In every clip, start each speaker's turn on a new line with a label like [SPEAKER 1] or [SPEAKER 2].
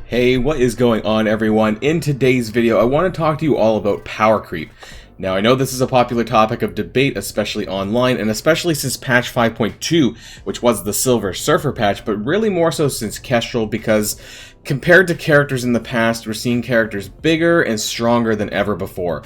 [SPEAKER 1] Hey, what is going on, everyone? In today's video, I want to talk to you all about power creep. Now, I know this is a popular topic of debate, especially online, and especially since patch 5.2, which was the Silver Surfer patch, but really more so since Kestrel, because compared to characters in the past, we're seeing characters bigger and stronger than ever before.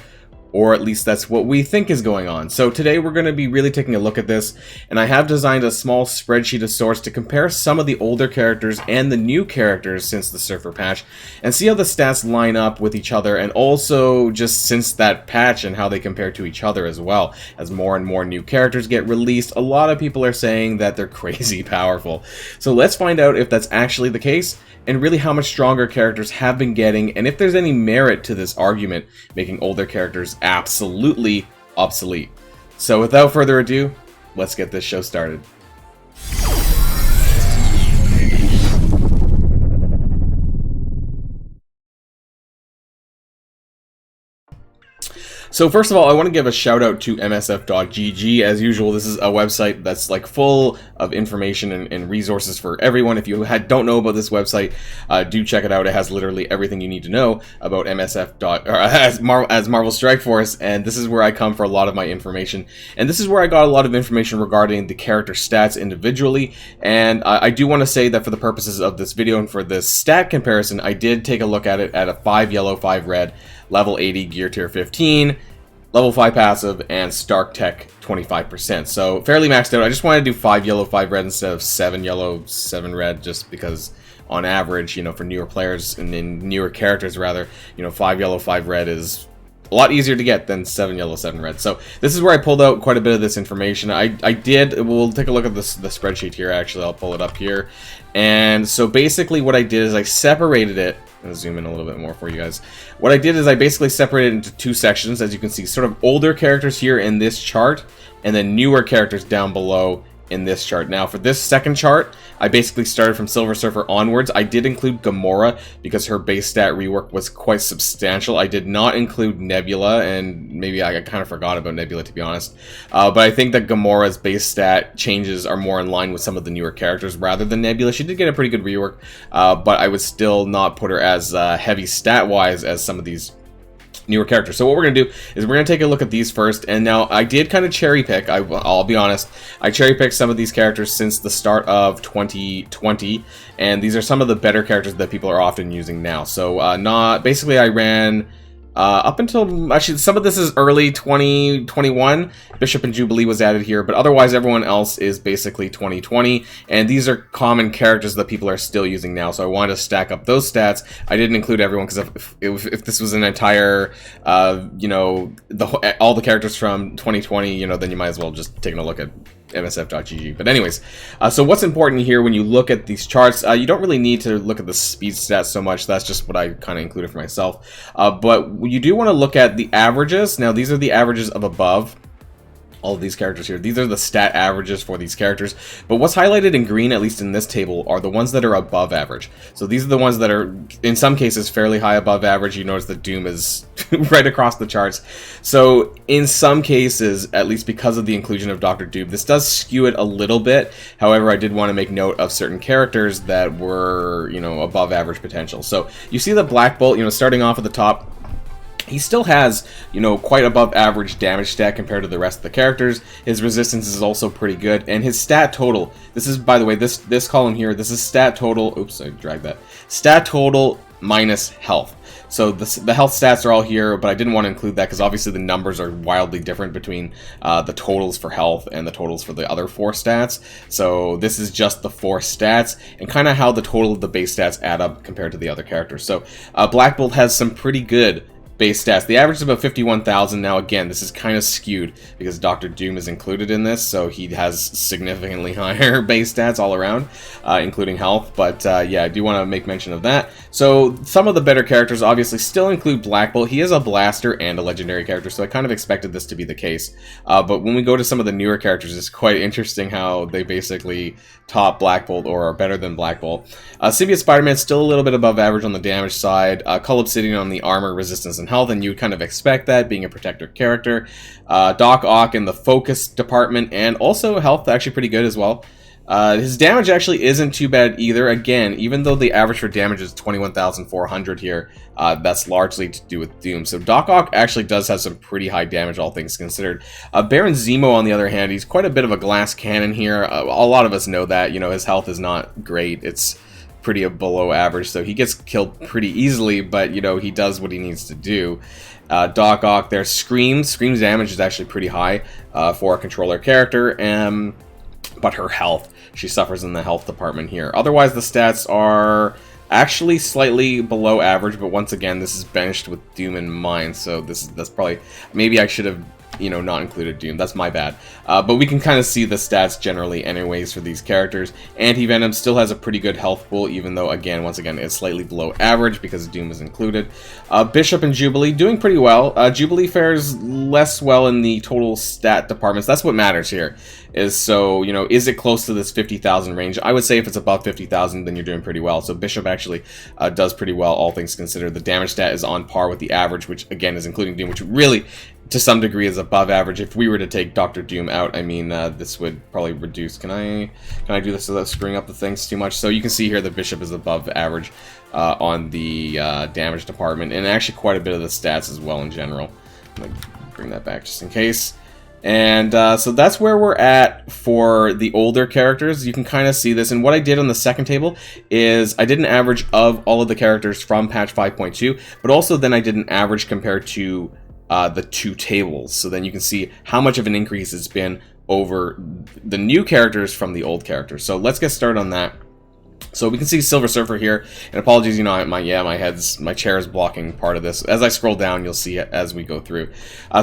[SPEAKER 1] Or at least that's what we think is going on. So today we're going to be really taking a look at this, and I have designed a small spreadsheet of sorts to compare some of the older characters and the new characters since the Surfer patch, and see how the stats line up with each other, and also just since that patch and how they compare to each other as well. As more and more new characters get released, a lot of people are saying that they're crazy powerful. So let's find out if that's actually the case, and really how much stronger characters have been getting, and if there's any merit to this argument, making older characters absolutely obsolete. So without further ado, let's get this show started. So first of all, I want to give a shout out to msf.gg. As usual, this is a website that's like full of information and resources for everyone. If you don't know about this website, do check it out. It has literally everything you need to know about as Marvel Strike Force, and this is where I come for a lot of my information. And this is where I got a lot of information regarding the character stats individually. And I do want to say that for the purposes of this video and for this stat comparison, I did take a look at it at a 5 yellow, 5 red, level 80, gear tier 15, level 5 passive, and Stark Tech 25%. So fairly maxed out. I just wanted to do 5 yellow, 5 red instead of 7 yellow, 7 red, just because on average, you know, for newer players and in newer characters rather, you know, 5 yellow, 5 red is a lot easier to get than 7 yellow, 7 red. So this is where I pulled out quite a bit of this information. We'll take a look at the spreadsheet here. Actually, I'll pull it up here. And so basically what I did is I separated it. I'm going to zoom in a little bit more for you guys. What I did is I basically separated it into two sections, as you can see, sort of older characters here in this chart, and then newer characters down below in this chart. Now for this second chart, I basically started from Silver Surfer onwards. I did include Gamora because her base stat rework was quite substantial. I did not include Nebula, and maybe I kind of forgot about Nebula, to be honest. But I think that Gamora's base stat changes are more in line with some of the newer characters rather than Nebula. She did get a pretty good rework, but I would still not put her as heavy stat-wise as some of these newer characters. So what we're going to do is we're going to take a look at these first. And now I did kind of cherry pick, I'll be honest, I cherry picked some of these characters since the start of 2020, and these are some of the better characters that people are often using now. So basically I ran up until, actually some of this is early 2021, Bishop and Jubilee was added here, but otherwise everyone else is basically 2020, and these are common characters that people are still using now, so I wanted to stack up those stats. I didn't include everyone, because if this was an entire, you know, all the characters from 2020, you know, then you might as well just take a look at msf.gg. But anyways, so what's important here when you look at these charts, you don't really need to look at the speed stats so much. That's just what I kind of included for myself. But you do want to look at the averages. Now these are the averages of above all of these characters here. These are the stat averages for these characters, but what's highlighted in green, at least in this table, are the ones that are above average. So these are the ones that are, in some cases, fairly high above average. You notice that Doom is right across the charts. So in some cases, at least because of the inclusion of Dr. Doom, this does skew it a little bit. However, I did want to make note of certain characters that were, you know, above average potential. So you see the Black Bolt, you know, starting off at the top, he still has, you know, quite above average damage stat compared to the rest of the characters. His resistance is also pretty good, and his stat total, this is, by the way, this column here, this is stat total, oops, I dragged that, stat total minus health. So the health stats are all here, but I didn't want to include that because obviously the numbers are wildly different between the totals for health and the totals for the other 4 stats. So this is just the 4 stats and kind of how the total of the base stats add up compared to the other characters. So Black Bolt has some pretty good base stats. The average is about 51,000. Now again, this is kind of skewed because Dr. Doom is included in this, so he has significantly higher base stats all around, including health. But yeah, I do want to make mention of that. So some of the better characters obviously still include Black Bolt. He is a blaster and a legendary character, so I kind of expected this to be the case. But when we go to some of the newer characters, it's quite interesting how they basically top Black Bolt or are better than Black Bolt. Symbiote Spider-Man still a little bit above average on the damage side. Cull Obsidian on the armor, resistance, and health, and you would kind of expect that, being a protector character. Doc Ock in the focus department, and also health, actually pretty good as well. His damage actually isn't too bad either. Again, even though the average for damage is 21,400 here, that's largely to do with Doom. So Doc Ock actually does have some pretty high damage, all things considered. Baron Zemo, on the other hand, he's quite a bit of a glass cannon here. A lot of us know that. You know, his health is not great. It's pretty below average, so he gets killed pretty easily, but, you know, he does what he needs to do. Doc Ock there, Scream's damage is actually pretty high for a controller character, but her health, she suffers in the health department here. Otherwise, the stats are actually slightly below average, but once again, this is benched with Doom in mind, so that's probably, maybe I should have, you know, not included Doom. That's my bad. But we can kind of see the stats generally anyways for these characters. Anti-Venom still has a pretty good health pool, even though, again, once again, it's slightly below average because Doom is included. Bishop and Jubilee doing pretty well. Jubilee fares less well in the total stat departments. That's what matters here. So, you know, is it close to this 50,000 range? I would say if it's above 50,000, then you're doing pretty well. So Bishop actually does pretty well, all things considered. The damage stat is on par with the average, which, again, is including Doom, which really, to some degree, is above average. If we were to take Dr. Doom out, I mean, this would probably reduce. Can I do this without screwing up the things too much? So you can see here the Bishop is above average on the damage department, and actually quite a bit of the stats as well in general. I'm going to bring that back just in case. And so that's where we're at for the older characters. You can kind of see this. And what I did on the second table is I did an average of all of the characters from patch 5.2, but also then I did an average compared to the two tables. So then you can see how much of an increase it's been over the new characters from the old characters. So let's get started on that. So we can see Silver Surfer here, and apologies, you know, my chair is blocking part of this. As I scroll down, you'll see it as we go through.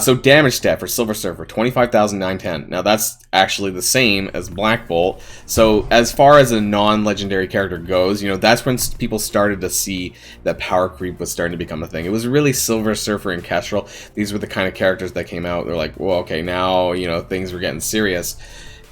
[SPEAKER 1] So damage stat for Silver Surfer, 25,910. Now that's actually the same as Black Bolt. So as far as a non-legendary character goes, you know, that's when people started to see that power creep was starting to become a thing. It was really Silver Surfer and Kestrel. These were the kind of characters that came out. They're like, well, okay, now, you know, things were getting serious.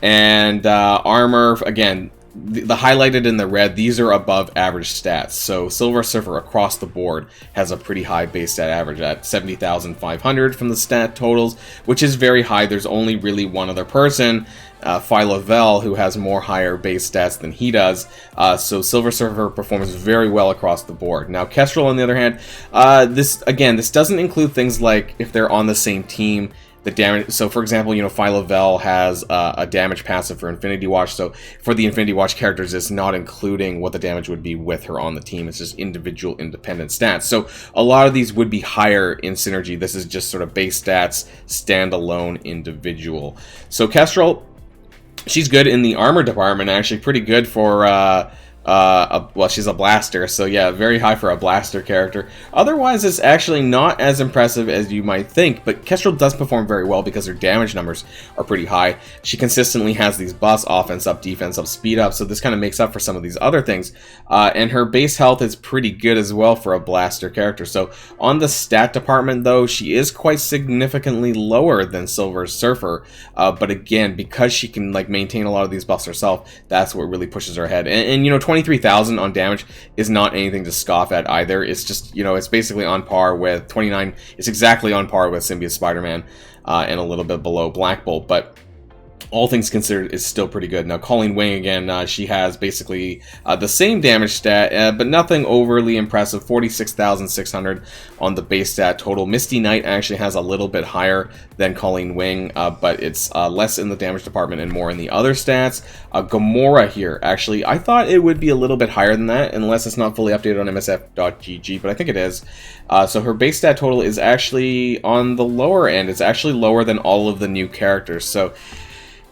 [SPEAKER 1] And armor, again, the highlighted in the red, these are above average stats. So Silver Surfer across the board has a pretty high base stat average at 70,500 from the stat totals, which is very high. There's only really one other person, Phyla-Vell, who has more higher base stats than he does. So Silver Surfer performs very well across the board. Now Kestrel, on the other hand, this doesn't include things like if they're on the same team. The damage, so for example, you know, Phyla-Vell has a damage passive for Infinity Watch, so for the Infinity Watch characters, it's not including what the damage would be with her on the team. It's just individual independent stats. So a lot of these would be higher in synergy. This is just sort of base stats, standalone individual. So Kestrel, she's good in the armor department, actually pretty good for well, she's a blaster, so yeah, very high for a blaster character. Otherwise, it's actually not as impressive as you might think, but Kestrel does perform very well because her damage numbers are pretty high. She consistently has these buffs, offense up, defense up, speed up, so this kind of makes up for some of these other things. And her base health is pretty good as well for a blaster character. So on the stat department, though, she is quite significantly lower than Silver Surfer. But again, because she can like maintain a lot of these buffs herself, that's what really pushes her ahead. And you know, 23,000 on damage is not anything to scoff at either. It's just, you know, it's basically on par with 29. It's exactly on par with Symbiote Spider-Man and a little bit below Black Bolt, but all things considered, is still pretty good. Now, Colleen Wing, again, she has basically the same damage stat, but nothing overly impressive, 46,600 on the base stat total. Misty Knight actually has a little bit higher than Colleen Wing, but it's less in the damage department and more in the other stats. Gamora here, actually, I thought it would be a little bit higher than that, unless it's not fully updated on MSF.gg, but I think it is. So her base stat total is actually on the lower end. It's actually lower than all of the new characters, so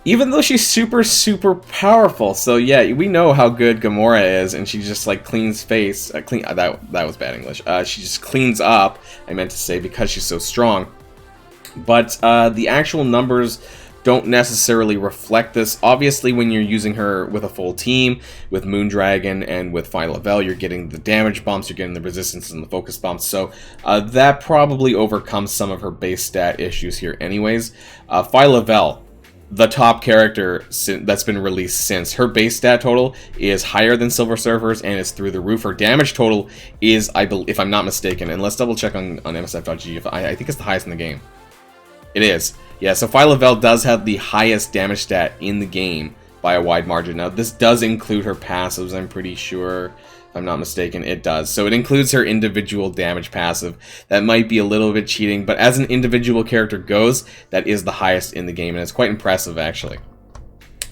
[SPEAKER 1] even though she's super, super powerful. So yeah, we know how good Gamora is, and she just like cleans face. That was bad English. She just cleans up, I meant to say, because she's so strong. But the actual numbers don't necessarily reflect this. Obviously, when you're using her with a full team, with Moondragon and with Phyla-Vell, you're getting the damage bumps, you're getting the resistance and the focus bumps, so that probably overcomes some of her base stat issues here anyways. Phyla-Vell, the top character that's been released since. Her base stat total is higher than Silver Surfer's and is through the roof. Her damage total is, if I'm not mistaken, and let's double check on MSF.gg, I think it's the highest in the game. It is. Yeah, so Phyla-Vell does have the highest damage stat in the game by a wide margin. Now, this does include her passives, I'm pretty sure. If I'm not mistaken, it does. So it includes her individual damage passive. That might be a little bit cheating, but as an individual character goes, that is the highest in the game, and it's quite impressive, actually.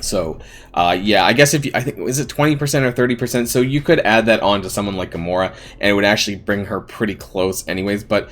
[SPEAKER 1] So, yeah, I guess I think, is it 20% or 30%? So you could add that on to someone like Gamora, and it would actually bring her pretty close anyways, but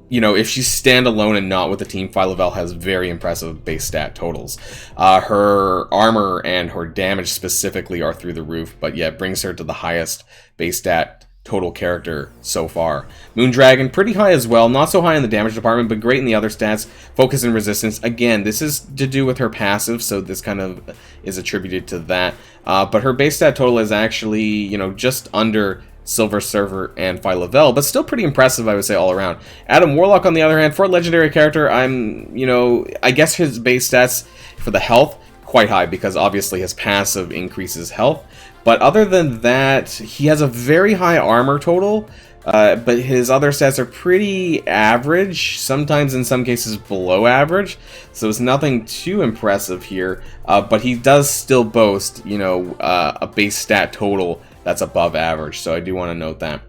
[SPEAKER 1] you know, if she's standalone and not with the team, Phyla-Vell has very impressive base stat totals. Her armor and her damage specifically are through the roof, but yeah, it brings her to the highest base stat total character so far. Moondragon, pretty high as well, not so high in the damage department, but great in the other stats. Focus and resistance, again, this is to do with her passive, so this kind of is attributed to that. But her base stat total is actually, you know, just under Silver Surfer and Phyla-Vell, but still pretty impressive, I would say, all around. Adam Warlock, on the other hand, for a legendary character, you know, I guess his base stats for the health, quite high, because obviously his passive increases health. But other than that, he has a very high armor total, but his other stats are pretty average, sometimes in some cases below average, so it's nothing too impressive here, but he does still boast, you know, a base stat total that's above average, so I do want to note that.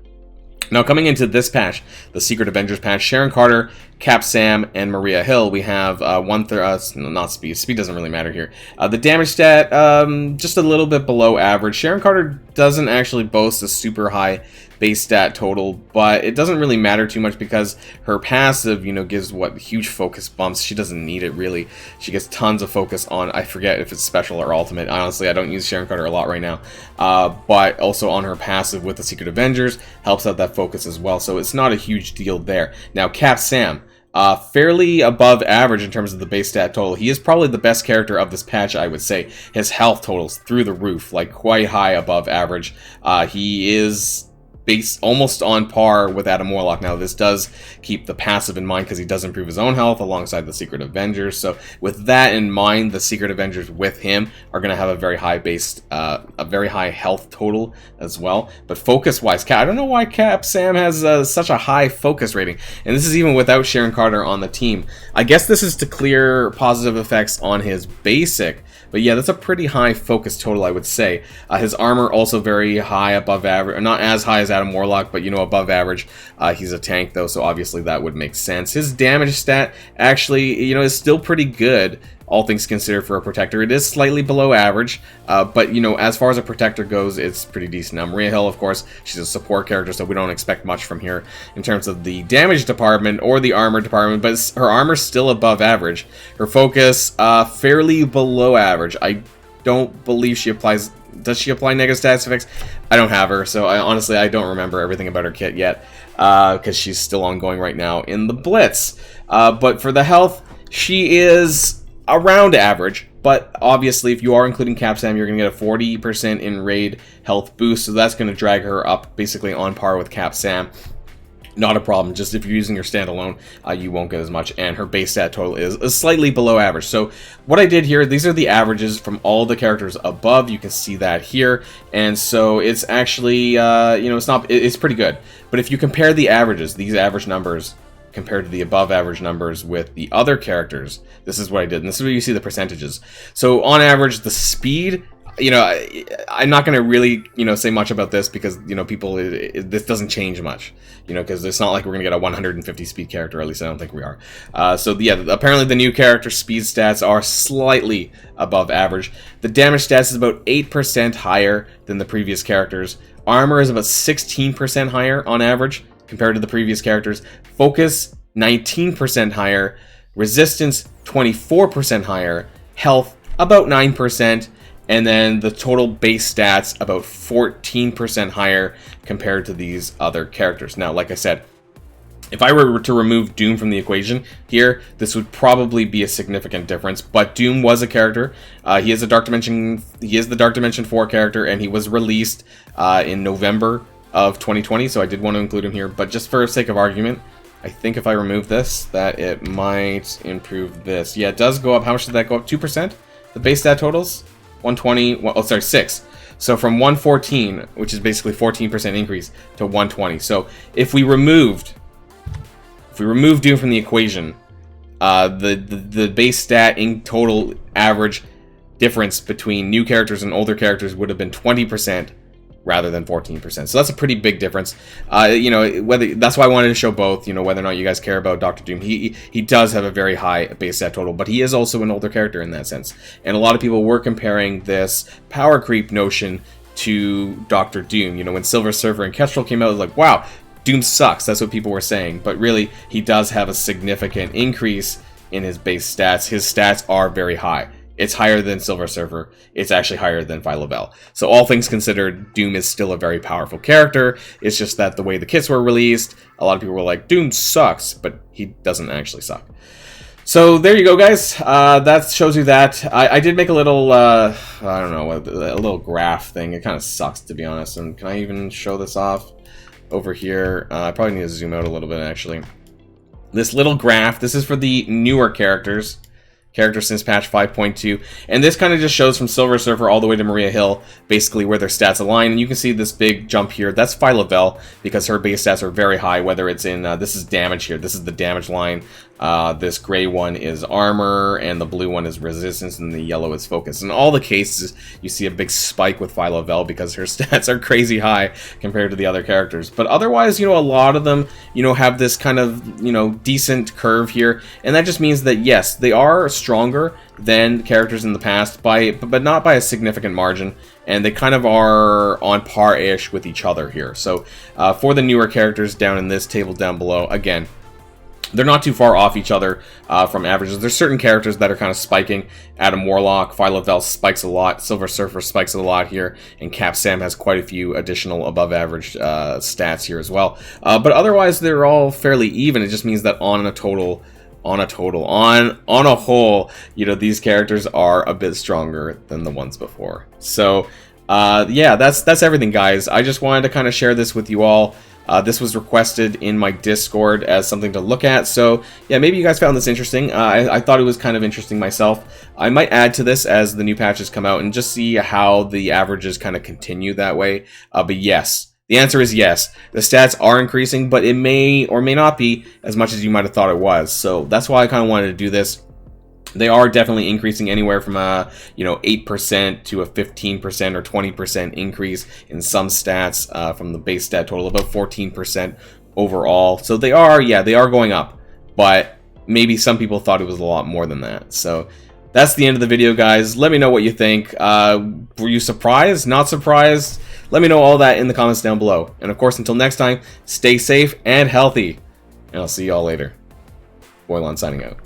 [SPEAKER 1] Now, coming into this patch, the Secret Avengers patch, Sharon Carter, Cap Sam, and Maria Hill, we have not speed. Speed doesn't really matter here. The damage stat, just a little bit below average. Sharon Carter doesn't actually boast a super high base stat total, but it doesn't really matter too much because her passive, you know, gives huge focus bumps. She doesn't need it really. She gets tons of focus on, I forget if it's special or ultimate. Honestly, I don't use Sharon Carter a lot right now, but also on her passive with the Secret Avengers helps out that focus as well. So it's not a huge deal there. Now, Cap Sam. Fairly above average in terms of the base stat total. He is probably the best character of this patch, I would say. His health totals through the roof, like quite high above average. He is almost on par with Adam Warlock. Now, this does keep the passive in mind because he does improve his own health alongside the Secret Avengers. So with that in mind, the Secret Avengers with him are going to have a very high a very high health total as well. But focus-wise, I don't know why Cap Sam has such a high focus rating. And this is even without Sharon Carter on the team. I guess this is to clear positive effects on his basic. But yeah, that's a pretty high focus total, I would say. His armor also very high, above average. Not as high as Adam Warlock, but, you know, above average. He's a tank, though, so obviously that would make sense. His damage stat, actually, you know, is still pretty good, all things considered, for a protector. It is slightly below average, but, you know, as far as a protector goes, it's pretty decent. Now, Maria Hill, of course, she's a support character, so we don't expect much from here in terms of the damage department or the armor department, but her armor's still above average. Her focus, fairly below average. I don't believe she applies... Does she apply negative status effects? I don't have her, so honestly, I don't remember everything about her kit yet, because she's still ongoing right now in the Blitz. But for the health, she is around average, but obviously if you are including Cap Sam, you're going to get a 40% in raid health boost, so that's going to drag her up basically on par with Cap Sam. Not a problem, just if you're using your standalone, you won't get as much, and her base stat total is slightly below average. So what I did here, these are the averages from all the characters above, you can see that here, and so it's actually, you know, it's pretty good. But if you compare the averages, these average numbers, compared to the above average numbers with the other characters, this is what I did, and this is where you see the percentages. So on average, the speed, you know, I'm not going to really, you know, say much about this because, you know, this doesn't change much, you know, because it's not like we're going to get a 150 speed character, or at least I don't think we are. So, yeah, apparently the new character speed stats are slightly above average. The damage stats is about 8% higher than the previous characters. Armor is about 16% higher on average compared to the previous characters. Focus, 19% higher. Resistance, 24% higher. Health, about 9%. And then the total base stats about 14% higher compared to these other characters. Now, like I said, if I were to remove Doom from the equation here, this would probably be a significant difference. But Doom was a character. He is the Dark Dimension 4 character, and he was released in November of 2020. So I did want to include him here. But just for sake of argument, I think if I remove this, that it might improve this. Yeah, it does go up. How much did that go up? 2%? The base stat totals? 120, oh sorry, 6. So from 114, which is basically 14% increase, to 120. So if we removed Doom from the equation, the base stat in total average difference between new characters and older characters would have been 20% rather than 14%. So that's a pretty big difference. You know, that's why I wanted to show both. You know, whether or not you guys care about Doctor Doom, he does have a very high base stat total, but he is also an older character in that sense. And a lot of people were comparing this power creep notion to Doctor Doom. You know, when Silver Surfer and Kestrel came out, it was like, wow, Doom sucks. That's what people were saying. But really, he does have a significant increase in his base stats. His stats are very high. It's higher than Silver Surfer. It's actually higher than Phyla-Vell. So all things considered, Doom is still a very powerful character. It's just that the way the kits were released, a lot of people were like, Doom sucks, but he doesn't actually suck. So there you go, guys. That shows you that. I did make a little, I don't know, a little graph thing. It kind of sucks, to be honest. And can I even show this off over here? I probably need to zoom out a little bit, actually. This little graph, this is for the newer characters since patch 5.2, and this kind of just shows from Silver Surfer all the way to Maria Hill, basically where their stats align. And you can see this big jump here. That's Phyla-Vell, because her base stats are very high, whether it's in, this is damage here, this is the damage line, this gray one is armor, and the blue one is resistance, and the yellow is focus. In all the cases, you see a big spike with Phyla-Vell because her stats are crazy high compared to the other characters. But otherwise, you know, a lot of them, you know, have this kind of, you know, decent curve here, and that just means that, yes, they are stronger than characters in the past, but not by a significant margin, and they kind of are on par-ish with each other here. So for the newer characters down in this table down below, again, they're not too far off each other from averages. There's certain characters that are kind of spiking. Adam Warlock, Phyla-Vell spikes a lot, Silver Surfer spikes a lot here, and Cap Sam has quite a few additional above average stats here as well. But otherwise, they're all fairly even. It just means that on a whole, you know, these characters are a bit stronger than the ones before. So yeah, that's everything, guys. I just wanted to kind of share this with you all. This was requested in my Discord as something to look at, so yeah, maybe you guys found this interesting. I thought it was kind of interesting myself. I might add to this as the new patches come out and just see how the averages kind of continue that way. But yes, the answer is yes. The stats are increasing, but it may or may not be as much as you might have thought it was. So that's why I kind of wanted to do this. They are definitely increasing anywhere from a 8% to a 15% or 20% increase in some stats from the base stat total, about 14% overall. So they are, yeah, they are going up, but maybe some people thought it was a lot more than that. So that's the end of the video, guys. Let me know what you think. Were you surprised? Not surprised? Let me know all that in the comments down below. And of course, until next time, stay safe and healthy. And I'll see you all later. Boilon signing out.